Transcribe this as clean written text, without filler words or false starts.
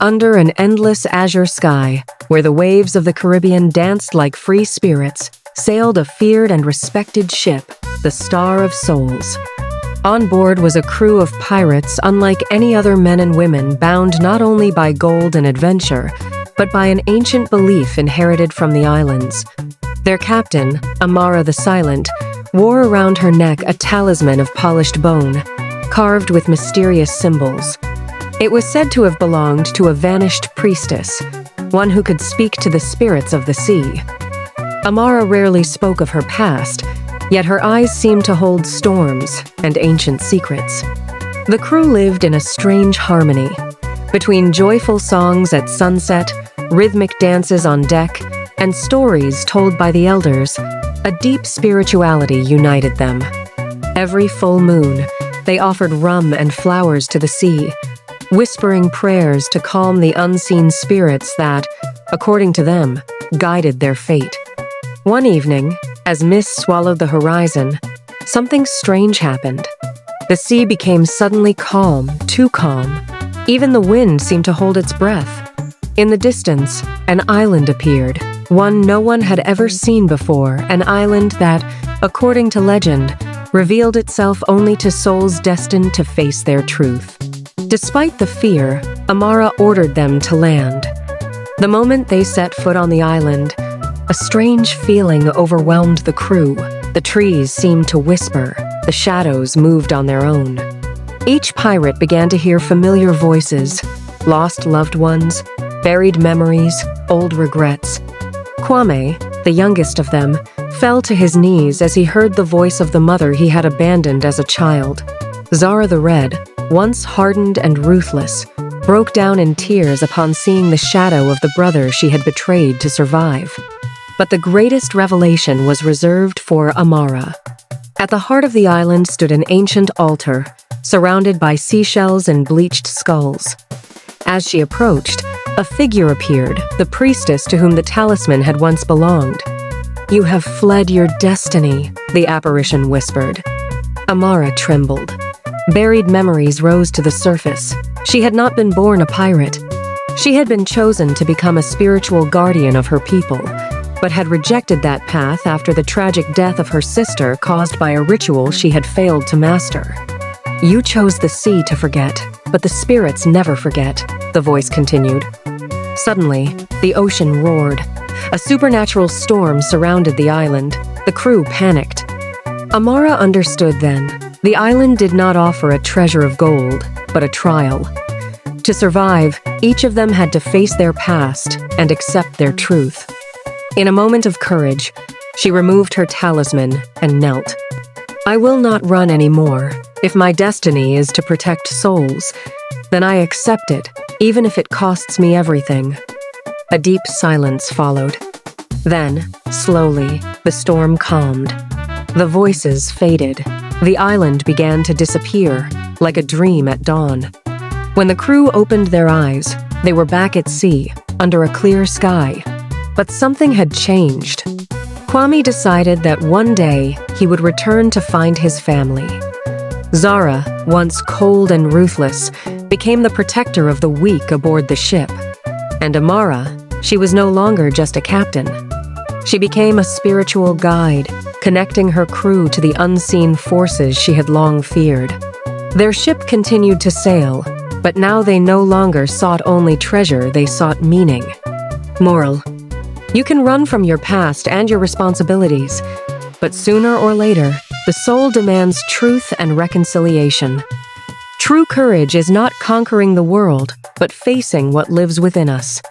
under an endless azure sky, where the waves of the Caribbean danced like free spirits, sailed a feared and respected ship, the Star of Souls. On board was a crew of pirates unlike any other men and women, bound not only by gold and adventure, but by an ancient belief inherited from the islands. Their captain, Amara the Silent, wore around her neck a talisman of polished bone, carved with mysterious symbols. It was said to have belonged to a vanished priestess, one who could speak to the spirits of the sea. Amara rarely spoke of her past, yet her eyes seemed to hold storms and ancient secrets. The crew lived in a strange harmony, between joyful songs at sunset, rhythmic dances on deck, and stories told by the elders. A deep spirituality united them. Every full moon, they offered rum and flowers to the sea, whispering prayers to calm the unseen spirits that, according to them, guided their fate. One evening, as mist swallowed the horizon, something strange happened. The sea became suddenly calm, too calm. Even the wind seemed to hold its breath. In the distance, an island appeared, one no one had ever seen before, an island that, according to legend, revealed itself only to souls destined to face their truth. Despite the fear, Amara ordered them to land. The moment they set foot on the island, a strange feeling overwhelmed the crew. The trees seemed to whisper, the shadows moved on their own. Each pirate began to hear familiar voices, lost loved ones, buried memories, old regrets. Kwame, the youngest of them, fell to his knees as he heard the voice of the mother he had abandoned as a child. Zara the Red, once hardened and ruthless, broke down in tears upon seeing the shadow of the brother she had betrayed to survive. But the greatest revelation was reserved for Amara. At the heart of the island stood an ancient altar, surrounded by seashells and bleached skulls. As she approached, a figure appeared, the priestess to whom the talisman had once belonged. "You have fled your destiny," the apparition whispered. Amara trembled. Buried memories rose to the surface. She had not been born a pirate. She had been chosen to become a spiritual guardian of her people, but had rejected that path after the tragic death of her sister caused by a ritual she had failed to master. "You chose the sea to forget, but the spirits never forget," the voice continued. Suddenly, the ocean roared. A supernatural storm surrounded the island. The crew panicked. Amara understood then. The island did not offer a treasure of gold, but a trial. To survive, each of them had to face their past and accept their truth. In a moment of courage, she removed her talisman and knelt. "I will not run anymore. If my destiny is to protect souls, then I accept it, even if it costs me everything." A deep silence followed. Then, slowly, the storm calmed. The voices faded. The island began to disappear, like a dream at dawn. When the crew opened their eyes, they were back at sea, under a clear sky. But something had changed. Kwame decided that one day he would return to find his family. Zara, once cold and ruthless, became the protector of the weak aboard the ship. And Amara, she was no longer just a captain. She became a spiritual guide, connecting her crew to the unseen forces she had long feared. Their ship continued to sail, but now they no longer sought only treasure, they sought meaning. Moral: you can run from your past and your responsibilities, but sooner or later, the soul demands truth and reconciliation. True courage is not conquering the world, but facing what lives within us.